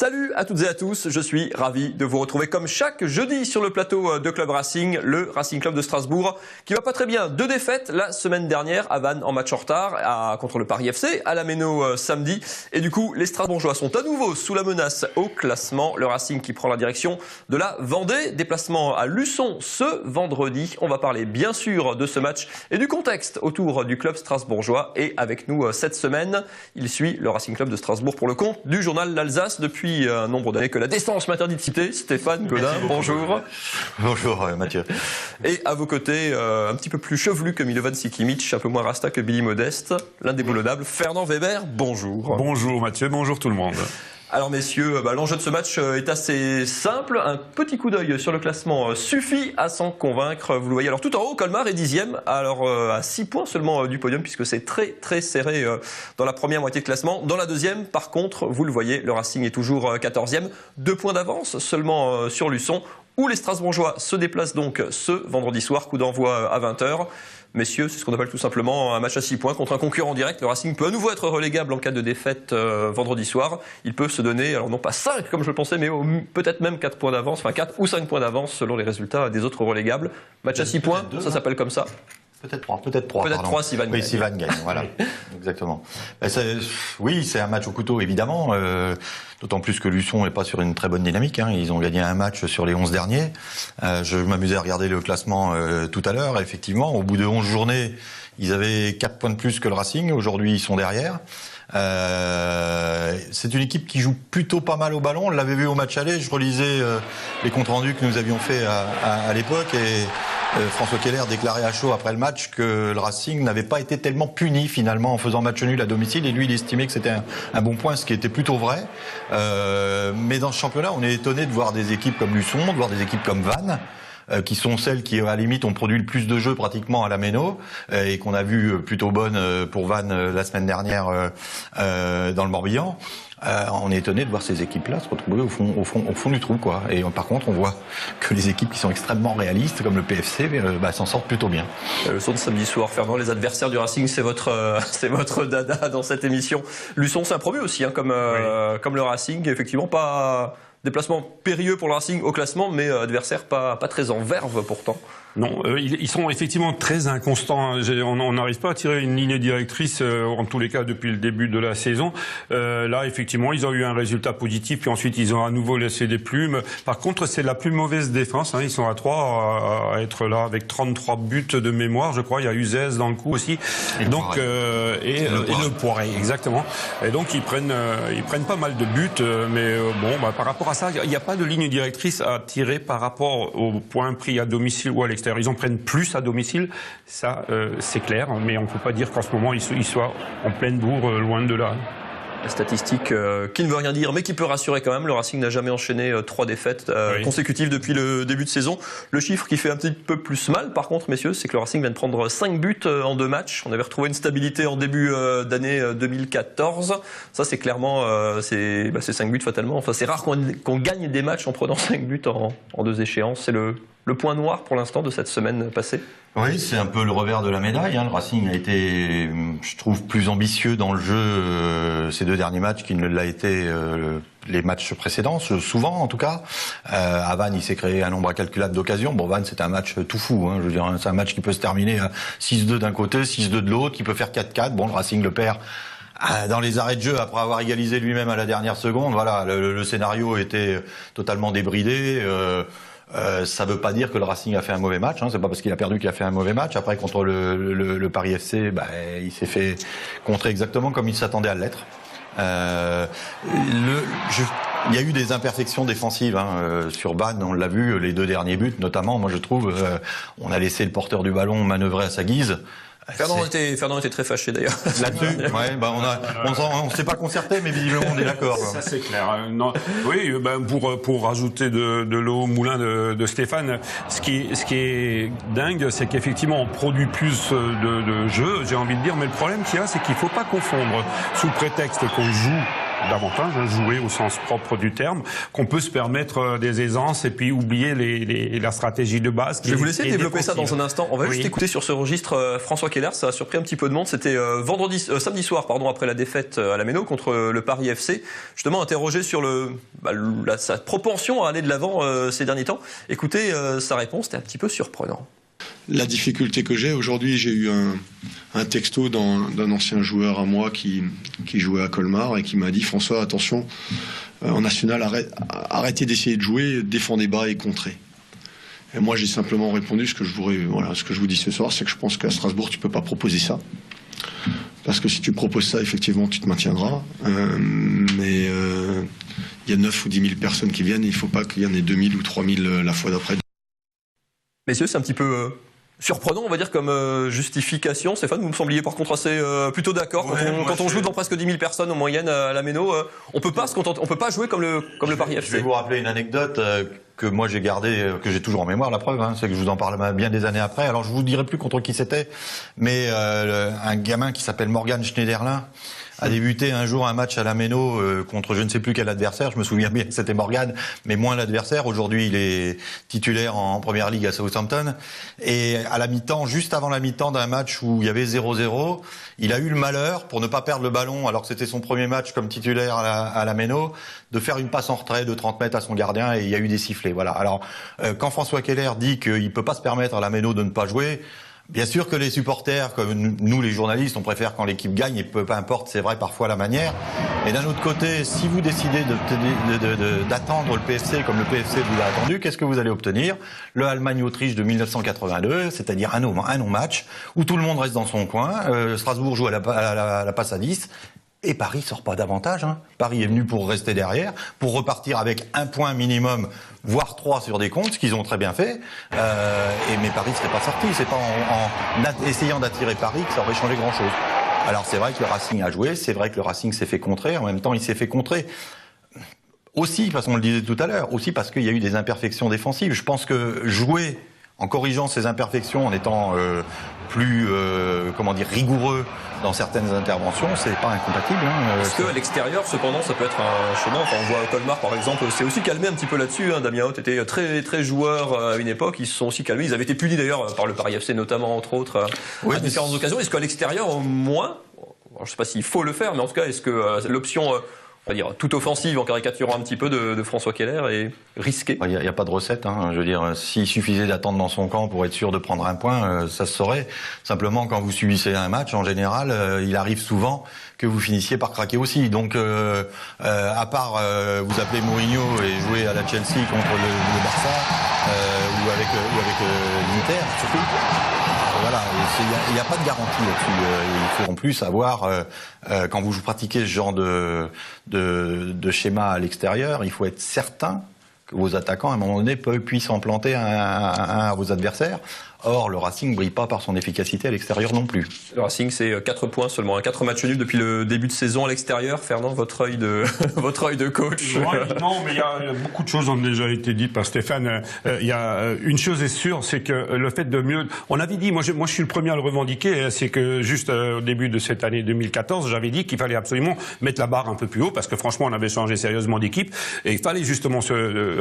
Salut à toutes et à tous, je suis ravi de vous retrouver comme chaque jeudi sur le plateau de Club Racing, le Racing Club de Strasbourg, qui va pas très bien. 2 défaites la semaine dernière à Vannes en match en retard contre le Paris FC, à la Méno samedi. Et du coup, les Strasbourgeois sont à nouveau sous la menace au classement. Le Racing qui prend la direction de la Vendée, déplacement à Luçon ce vendredi. On va parler bien sûr de ce match et du contexte autour du club strasbourgeois. Et avec nous cette semaine, il suit le Racing Club de Strasbourg pour le compte du journal L'Alsace depuis un nombre d'années que la décence m'interdit de citer. Stéphane Godin, bonjour. Bonjour Mathieu. Et à vos côtés, un petit peu plus chevelu que Milovan Sikimic, un peu moins rasta que Billy Modeste, l'indéboulonnable Fernand Weber, bonjour. Bonjour Mathieu, bonjour tout le monde. Alors messieurs, l'enjeu de ce match est assez simple. Un petit coup d'œil sur le classement suffit à s'en convaincre. Vous le voyez, alors tout en haut, Colmar est 10e, alors à 6 points seulement du podium, puisque c'est très très serré dans la première moitié de classement. Dans la deuxième, par contre, vous le voyez, le Racing est toujours 14e. 2 points d'avance seulement sur Luçon, où les Strasbourgeois se déplacent donc ce vendredi soir, coup d'envoi à 20h. Messieurs, c'est ce qu'on appelle tout simplement un match à 6 points contre un concurrent direct. Le Racing peut à nouveau être relégable en cas de défaite vendredi soir. Il peut se donner, alors non pas 5 comme je le pensais, mais peut-être même 4 points d'avance, enfin 4 ou 5 points d'avance selon les résultats des autres relégables. Match à 6 points, ça s'appelle comme ça. Peut-être 3. Peut-être 3 si Van gagne. Oui, si Van gagne, voilà. Exactement. Oui, c'est un match au couteau, évidemment. D'autant plus que Luçon n'est pas sur une très bonne dynamique. Ils ont gagné un match sur les 11 derniers. Je m'amusais à regarder le classement tout à l'heure. Effectivement, au bout de 11 journées, ils avaient 4 points de plus que le Racing. Aujourd'hui, ils sont derrière. C'est une équipe qui joue plutôt pas mal au ballon. On l'avait vu au match aller. Je relisais les comptes rendus que nous avions fait à l'époque et François Keller déclarait à chaud après le match que le Racing n'avait pas été tellement puni finalement en faisant match nul à domicile, et lui il estimait que c'était un bon point, ce qui était plutôt vrai. Mais dans ce championnat, on est étonné de voir des équipes comme Luçon, de voir des équipes comme Vannes, qui sont celles qui, à la limite, ont produit le plus de jeux pratiquement à la Méno, et qu'on a vu plutôt bonne pour Vannes la semaine dernière dans le Morbihan. On est étonné de voir ces équipes-là se retrouver au fond du trou, quoi. Et par contre, on voit que les équipes qui sont extrêmement réalistes, comme le PFC, s'en sortent plutôt bien. Le son de samedi soir, Fernand, les adversaires du Racing, c'est votre dada dans cette émission. Luçon, c'est un promu aussi, comme le Racing. Effectivement, pas déplacement périlleux pour le Racing au classement, mais adversaire pas très en verve pourtant. Non, ils sont effectivement très inconstants. On n'arrive pas à tirer une ligne directrice, en tous les cas, depuis le début de la saison. Là, effectivement, ils ont eu un résultat positif, puis ensuite, ils ont à nouveau laissé des plumes. Par contre, c'est la plus mauvaise défense. Ils sont à 3 à être là avec 33 buts de mémoire, je crois. Il y a Uzès dans le coup aussi. Et donc, le Poiré, exactement. Et donc, ils prennent pas mal de buts, mais par rapport à ça, il n'y a pas de ligne directrice à tirer par rapport aux points pris à domicile ou à l'extérieur. Ils en prennent plus à domicile, ça c'est clair, mais on ne peut pas dire qu'en ce moment ils soient en pleine bourre, loin de là. La statistique qui ne veut rien dire, mais qui peut rassurer quand même. Le Racing n'a jamais enchaîné 3 défaites consécutives depuis le début de saison. Le chiffre qui fait un petit peu plus mal, par contre, messieurs, c'est que le Racing vient de prendre 5 buts en 2 matchs. On avait retrouvé une stabilité en début d'année 2014. Ça, c'est clairement c'est 5 buts fatalement. Enfin, c'est rare qu'on gagne des matchs en prenant 5 buts en 2 échéances. C'est le point noir pour l'instant de cette semaine passée. Oui, c'est un peu le revers de la médaille. Le Racing a été, je trouve, plus ambitieux dans le jeu ces 2 derniers matchs qu'il ne l'a été les matchs précédents, souvent en tout cas. À Vannes, il s'est créé un nombre incalculable d'occasions. Vannes, c'est un match tout fou. Je veux dire, c'est un match qui peut se terminer à 6-2 d'un côté, 6-2 de l'autre, qui peut faire 4-4. Le Racing le perd dans les arrêts de jeu après avoir égalisé lui-même à la dernière seconde. Voilà, le scénario était totalement débridé. Ça veut pas dire que le Racing a fait un mauvais match. C'est pas parce qu'il a perdu qu'il a fait un mauvais match. Après, contre le Paris FC, il s'est fait contrer exactement comme il s'attendait à l'être. Il y a eu des imperfections défensives sur Vannes, on l'a vu, les 2 derniers buts notamment. Moi, je trouve, on a laissé le porteur du ballon manœuvrer à sa guise. Fernand était très fâché d'ailleurs. Là-dessus, on s'est pas concerté, mais visiblement on est d'accord. Ça c'est clair. Non, oui, pour rajouter de l'eau au moulin de Stéphane, ce qui est dingue, c'est qu'effectivement on produit plus de jeux, j'ai envie de dire, mais le problème qu'il y a, c'est qu'il faut pas confondre, sous prétexte qu'on joue davantage, jouer au sens propre du terme, qu'on peut se permettre des aisances et puis oublier la stratégie de base. Je vais vous laisser développer ça dans un instant. On va juste écouter sur ce registre François Keller. Ça a surpris un petit peu de monde. C'était samedi soir, après la défaite à la Méno contre le Paris FC. Justement interrogé sur sa propension à aller de l'avant ces derniers temps. Écoutez, sa réponse était un petit peu surprenant. La difficulté que j'ai aujourd'hui, j'ai eu un texto d'un ancien joueur à moi qui jouait à Colmar et qui m'a dit: François, attention, en national, arrêtez d'essayer de jouer, défendez bas et contrez. Et moi, j'ai simplement répondu ce que je vous dis ce soir, c'est que je pense qu'à Strasbourg, tu peux pas proposer ça. Parce que si tu proposes ça, effectivement, tu te maintiendras. Mais il y a 9 ou 10 000 personnes qui viennent et il faut pas qu'il y en ait 2 000 ou 3 000 la fois d'après. Messieurs, c'est un petit peu surprenant, on va dire, comme justification. Stéphane, vous me sembliez par contre assez plutôt d'accord. Quand on joue dans presque 10 000 personnes en moyenne à la Méno, on peut pas jouer comme le Paris FC. Je vais vous rappeler une anecdote que moi j'ai gardée, que j'ai toujours en mémoire, la preuve, c'est que je vous en parle bien des années après. Alors je vous dirai plus contre qui c'était, mais un gamin qui s'appelle Morgan Schneiderlin a débuté un jour un match à la Méno contre je ne sais plus quel adversaire. Je me souviens bien que c'était Morgan, mais moins l'adversaire. Aujourd'hui, il est titulaire en première ligue à Southampton. Et à la mi-temps, juste avant la mi-temps d'un match où il y avait 0-0, il a eu le malheur, pour ne pas perdre le ballon, alors que c'était son premier match comme titulaire à la Méno, de faire une passe en retrait de 30 mètres à son gardien et il y a eu des sifflets. Voilà. Alors, quand François Keller dit qu'il peut pas se permettre à la Méno de ne pas jouer, bien sûr que les supporters, comme nous les journalistes, on préfère quand l'équipe gagne, et peu importe, c'est vrai parfois la manière. Et d'un autre côté, si vous décidez d'attendre le PFC comme le PFC vous a attendu, qu'est-ce que vous allez obtenir? Le Allemagne-Autriche de 1982, c'est-à-dire un non-match, où tout le monde reste dans son coin, Strasbourg joue à la passe à 10, et Paris sort pas davantage. Paris est venu pour rester derrière, pour repartir avec un point minimum, voire 3 sur des comptes, ce qu'ils ont très bien fait. Mais Paris serait pas sorti. C'est pas en essayant d'attirer Paris que ça aurait changé grand-chose. Alors c'est vrai que le Racing a joué, c'est vrai que le Racing s'est fait contrer. En même temps, il s'est fait contrer aussi, parce qu'on le disait tout à l'heure, aussi parce qu'il y a eu des imperfections défensives. Je pense que jouer en corrigeant ces imperfections, en étant plus rigoureux dans certaines interventions, c'est pas incompatible. Est-ce qu'à l'extérieur, cependant, ça peut être un chemin? Enfin, on voit Colmar, par exemple, c'est aussi calmé un petit peu là-dessus. Damien Haut était très très joueur à une époque. Ils se sont aussi calmés. Ils avaient été punis d'ailleurs par le Paris FC, notamment entre autres, à différentes occasions. Est-ce qu'à l'extérieur, au moins, je ne sais pas s'il faut le faire, mais en tout cas, est-ce que l'option on va dire toute offensive, en caricaturant un petit peu, de François Keller est risquée? Il n'y a pas de recette. Je veux dire, s'il suffisait d'attendre dans son camp pour être sûr de prendre un point, ça se saurait. Simplement, quand vous subissez un match, en général, il arrive souvent que vous finissiez par craquer aussi. Donc, à part vous appeler Mourinho et jouer à la Chelsea contre le Barça ou avec l'Inter, surtout. Voilà, il n'y a pas de garantie là-dessus. Il faut en plus avoir, quand vous pratiquez ce genre de schéma à l'extérieur, il faut être certain que vos attaquants, à un moment donné, puissent en planter un à vos adversaires. Or, le Racing ne brille pas par son efficacité à l'extérieur non plus. Le Racing, c'est 4 points seulement, 4 matchs nuls depuis le début de saison à l'extérieur. Fernand, votre œil de coach. Non, mais il y a beaucoup de choses ont déjà été dites par Stéphane. Il y a une chose est sûre, c'est que le fait de mieux... On avait dit, moi je suis le premier à le revendiquer, c'est que juste au début de cette année 2014, j'avais dit qu'il fallait absolument mettre la barre un peu plus haut, parce que franchement, on avait changé sérieusement d'équipe, et il fallait justement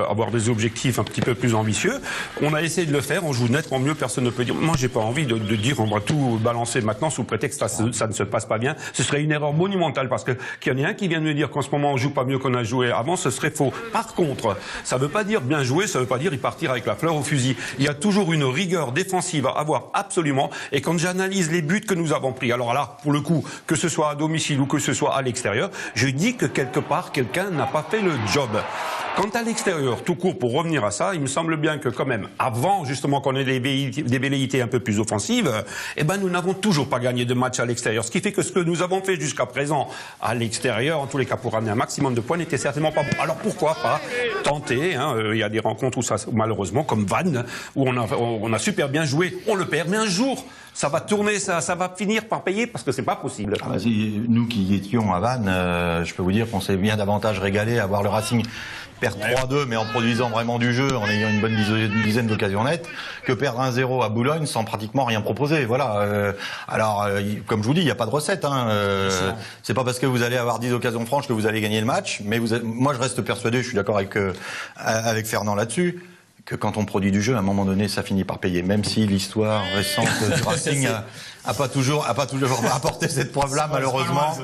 avoir des objectifs un petit peu plus ambitieux. On a essayé de le faire, on joue nettement mieux, personne ne peut dire. Moi, j'ai pas envie de dire on va tout balancer maintenant sous prétexte que ça ne se passe pas bien. Ce serait une erreur monumentale parce que qu'il y en ait un qui vient de me dire qu'en ce moment on joue pas mieux qu'on a joué avant, ce serait faux. Par contre, ça veut pas dire bien jouer, ça veut pas dire y partir avec la fleur au fusil. Il y a toujours une rigueur défensive à avoir absolument. Et quand j'analyse les buts que nous avons pris, alors là, pour le coup, que ce soit à domicile ou que ce soit à l'extérieur, je dis que quelque part quelqu'un n'a pas fait le job. Quant à l'extérieur, tout court, pour revenir à ça, il me semble bien que quand même, avant justement qu'on ait des velléités un peu plus offensives, nous n'avons toujours pas gagné de match à l'extérieur. Ce qui fait que ce que nous avons fait jusqu'à présent à l'extérieur, en tous les cas pour ramener un maximum de points, n'était certainement pas bon. Alors pourquoi pas tenter, il y a des rencontres où ça, malheureusement, comme Vannes, où on a super bien joué, on le perd, mais un jour, ça va tourner, ça va finir par payer parce que c'est pas possible. Nous qui étions à Vannes, je peux vous dire qu'on s'est bien davantage régalé à voir le Racing perdre 3-2 mais en produisant vraiment du jeu, en ayant une bonne dizaine d'occasions nettes, que perdre 1-0 à Boulogne sans pratiquement rien proposer. Voilà. Alors, comme je vous dis, il n'y a pas de recette. C'est pas parce que vous allez avoir 10 occasions franches que vous allez gagner le match. Mais moi, je reste persuadé, je suis d'accord avec Fernand là-dessus, que quand on produit du jeu, à un moment donné, ça finit par payer. Même si l'histoire récente du Racing a pas toujours apporté cette preuve-là, malheureusement.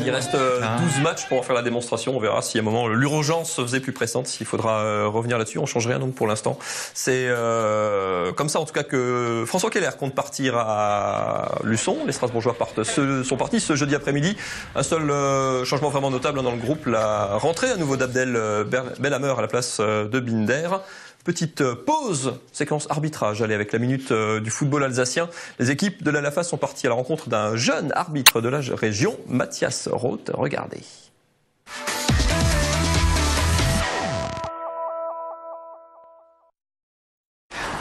Il reste 12 matchs pour en faire la démonstration. On verra si à un moment l'urgence se faisait plus pressante, s'il faudra revenir là-dessus. On change rien donc pour l'instant. C'est comme ça en tout cas que François Keller compte partir à Luçon. Les Strasbourgeois sont partis ce jeudi après-midi. Un seul changement vraiment notable dans le groupe, la rentrée à nouveau d'Abdel Belhammer à la place de Binder. Petite pause, séquence arbitrage, allez, avec la minute du football alsacien. Les équipes de l'ALAFA sont parties à la rencontre d'un jeune arbitre de la région, Mathias Roth. Regardez.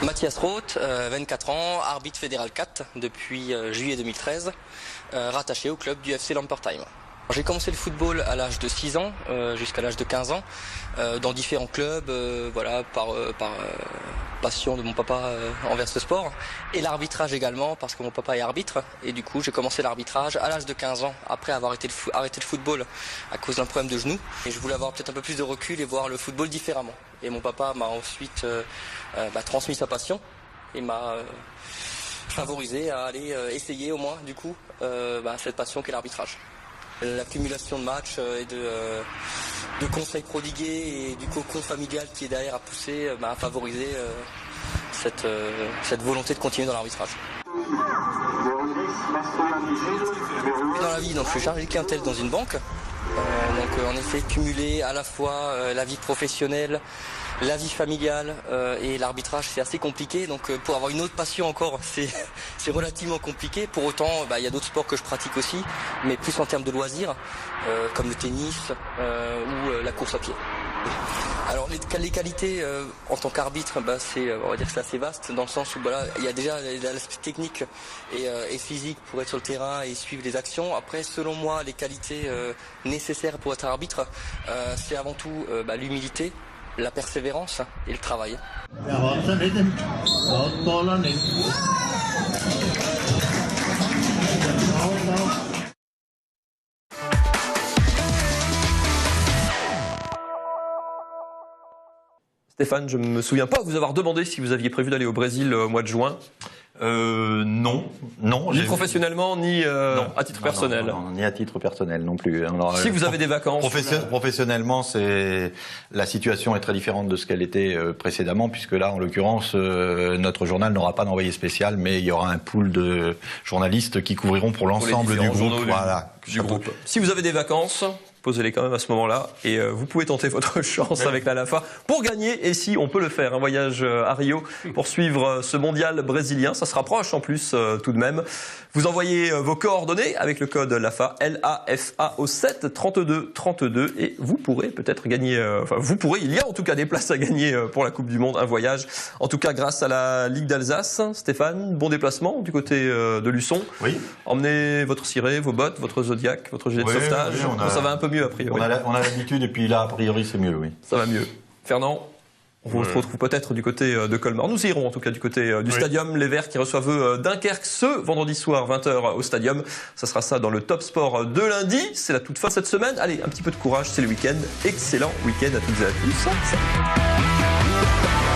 Mathias Roth, 24 ans, arbitre fédéral 4 depuis juillet 2013, rattaché au club du FC Lampertheim. J'ai commencé le football à l'âge de 6 ans jusqu'à l'âge de 15 ans dans différents clubs, voilà, par passion de mon papa envers ce sport, et l'arbitrage également parce que mon papa est arbitre, et du coup j'ai commencé l'arbitrage à l'âge de 15 ans après avoir arrêté le football à cause d'un problème de genou, et je voulais avoir peut-être un peu plus de recul et voir le football différemment, et mon papa m'a ensuite transmis sa passion et m'a favorisé à aller essayer au moins du coup cette passion qu'est l'arbitrage. L'accumulation de matchs et de conseils prodigués et du cocon familial qui est derrière à pousser m'a favorisé cette volonté de continuer dans l'arbitrage. Dans la vie, donc, je suis chargé de clientèle dans une banque. En effet, cumuler à la fois la vie professionnelle, la vie familiale et l'arbitrage, c'est assez compliqué. Donc pour avoir une autre passion encore, c'est relativement compliqué. Pour autant, il y a d'autres sports que je pratique aussi, mais plus en termes de loisirs, comme le tennis ou la course à pied. Alors les qualités en tant qu'arbitre, on va dire que c'est assez vaste dans le sens où il y a déjà l'aspect technique et physique pour être sur le terrain et suivre les actions. Après, selon moi, les qualités nécessaires pour être arbitre, c'est avant tout l'humilité, la persévérance et le travail. Stéphane, je ne me souviens pas vous avoir demandé si vous aviez prévu d'aller au Brésil au mois de juin. Non. Ni professionnellement, ni à titre personnel. Non, ni à titre personnel non plus. Alors, si vous avez des vacances. Professionnellement, la situation est très différente de ce qu'elle était précédemment, puisque là, en l'occurrence, notre journal n'aura pas d'envoyé spécial, mais il y aura un pool de journalistes qui couvriront pour l'ensemble du groupe. Du groupe. Si vous avez des vacances, posez-les quand même à ce moment-là et vous pouvez tenter votre chance avec l'ALAFA pour gagner, et si on peut le faire, un voyage à Rio pour suivre ce mondial brésilien. Ça se rapproche en plus tout de même. Vous envoyez vos coordonnées avec le code LAFA, LAFA au 7 32 32 et vous pourrez peut-être gagner, il y a en tout cas des places à gagner pour la Coupe du Monde, un voyage en tout cas grâce à la Ligue d'Alsace. Stéphane, bon déplacement du côté de Luçon. Oui. Emmenez votre ciré, vos bottes, votre Zodiac, votre gilet de sauvetage. Oui, ça va un peu mieux a priori. On a l'habitude et puis là a priori c'est mieux, oui. Ça va mieux. Fernand, on vous retrouve peut-être du côté de Colmar. Nous irons en tout cas du côté du Stadium. Les Verts qui reçoivent Dunkerque ce vendredi soir 20h au Stadium. Ça sera ça dans le Top Sport de lundi. C'est la toute fin de cette semaine. Allez, un petit peu de courage, c'est le week-end. Excellent week-end à toutes et à tous. Salut.